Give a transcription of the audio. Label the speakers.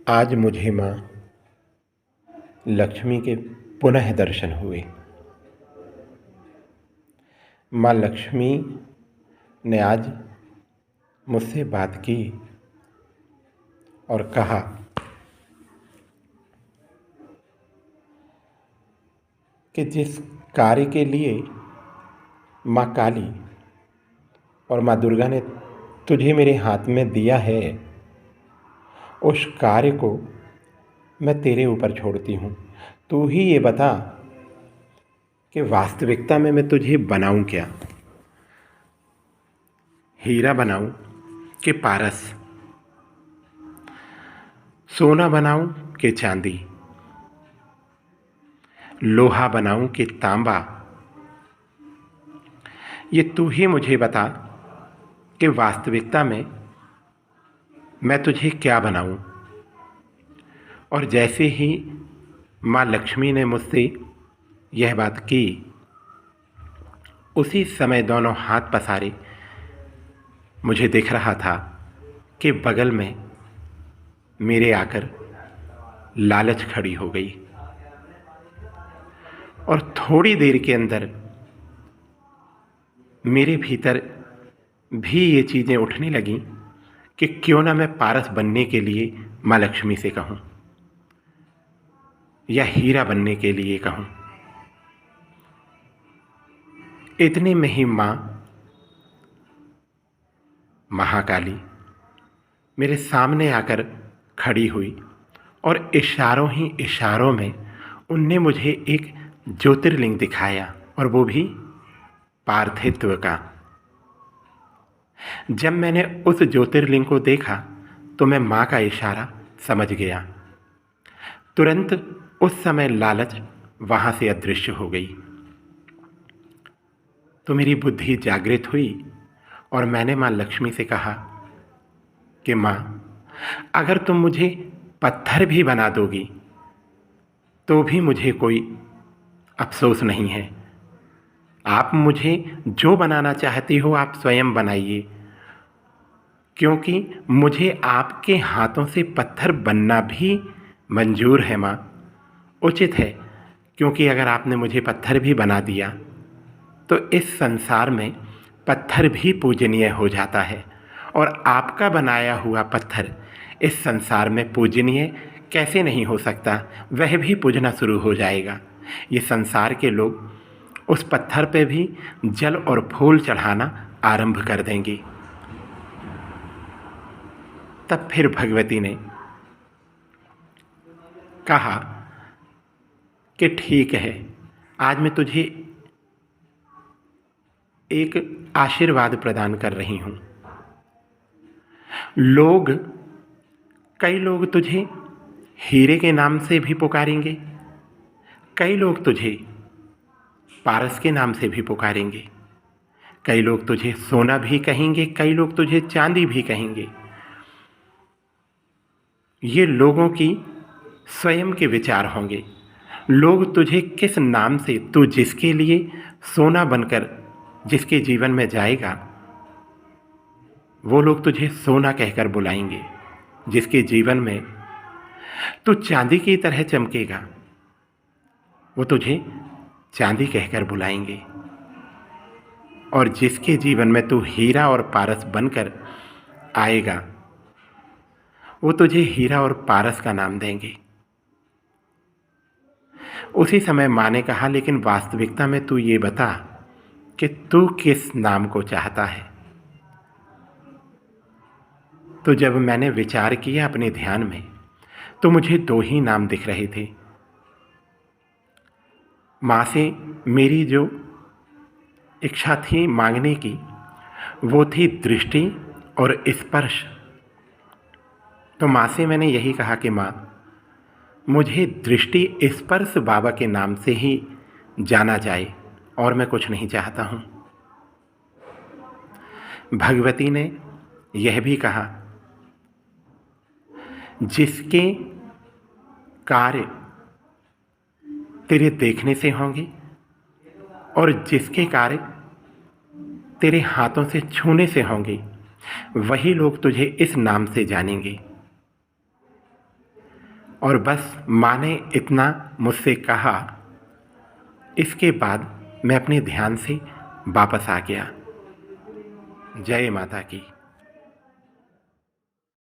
Speaker 1: आज मुझे माँ लक्ष्मी के पुनः दर्शन हुए। माँ लक्ष्मी ने आज मुझसे बात की और कहा कि जिस कार्य के लिए माँ काली और माँ दुर्गा ने तुझे मेरे हाथ में दिया है, उस कार्य को मैं तेरे ऊपर छोड़ती हूँ। तू ही ये बता कि वास्तविकता में मैं तुझे बनाऊं क्या? हीरा बनाऊं कि पारस? सोना बनाऊं कि चांदी? लोहा बनाऊं कि तांबा? ये तू ही मुझे बता कि वास्तविकता में मैं तुझे क्या बनाऊं। और जैसे ही माँ लक्ष्मी ने मुझसे यह बात की, उसी समय दोनों हाथ पसारे मुझे दिख रहा था कि बगल में मेरे आकर लालच खड़ी हो गई और थोड़ी देर के अंदर मेरे भीतर भी ये चीज़ें उठने लगीं कि क्यों ना मैं पारस बनने के लिए माँ लक्ष्मी से कहूँ या हीरा बनने के लिए कहूँ। इतने में ही माँ महाकाली मेरे सामने आकर खड़ी हुई और इशारों ही इशारों में उनने मुझे एक ज्योतिर्लिंग दिखाया, और वो भी पार्थित्व का। जब मैंने उस ज्योतिर्लिंग को देखा तो मैं माँ का इशारा समझ गया। तुरंत उस समय लालच वहाँ से अदृश्य हो गई। तो मेरी बुद्धि जागृत हुई और मैंने माँ लक्ष्मी से कहा कि माँ, अगर तुम मुझे पत्थर भी बना दोगी तो भी मुझे कोई अफसोस नहीं है। आप मुझे जो बनाना चाहती हो आप स्वयं बनाइए, क्योंकि मुझे आपके हाथों से पत्थर बनना भी मंजूर है माँ, उचित है। क्योंकि अगर आपने मुझे पत्थर भी बना दिया तो इस संसार में पत्थर भी पूजनीय हो जाता है, और आपका बनाया हुआ पत्थर इस संसार में पूजनीय कैसे नहीं हो सकता, वह भी पूजना शुरू हो जाएगा। ये संसार के लोग उस पत्थर पे भी जल और फूल चढ़ाना आरंभ कर देंगे। तब फिर भगवती ने कहा कि ठीक है, आज मैं तुझे एक आशीर्वाद प्रदान कर रही हूँ। कई लोग तुझे हीरे के नाम से भी पुकारेंगे, कई लोग तुझे पारस के नाम से भी पुकारेंगे, कई लोग तुझे सोना भी कहेंगे, कई लोग तुझे चांदी भी कहेंगे। ये लोगों की स्वयं के विचार होंगे। लोग तुझे किस नाम से, तू जिसके लिए सोना बनकर जिसके जीवन में जाएगा, वो लोग तुझे सोना कहकर बुलाएंगे। जिसके जीवन में तू चांदी की तरह चमकेगा, वो तुझे चांदी कहकर बुलाएंगे। और जिसके जीवन में तू हीरा और पारस बनकर आएगा, वो तुझे हीरा और पारस का नाम देंगे। उसी समय माँ ने कहा, लेकिन वास्तविकता में तू ये बता कि तू किस नाम को चाहता है। तो जब मैंने विचार किया अपने ध्यान में, तो मुझे दो ही नाम दिख रहे थे। माँ से मेरी जो इच्छा थी मांगने की, वो थी दृष्टि और स्पर्श। तो माँ से मैंने यही कहा कि माँ, मुझे दृष्टि स्पर्श बाबा के नाम से ही जाना जाए, और मैं कुछ नहीं चाहता हूँ। भगवती ने यह भी कहा, जिसके कार्य तेरे देखने से होंगे और जिसके कार्य तेरे हाथों से छूने से होंगे, वही लोग तुझे इस नाम से जानेंगे। और बस माँ ने इतना मुझसे कहा। इसके बाद मैं अपने ध्यान से वापस आ गया। जय माता की।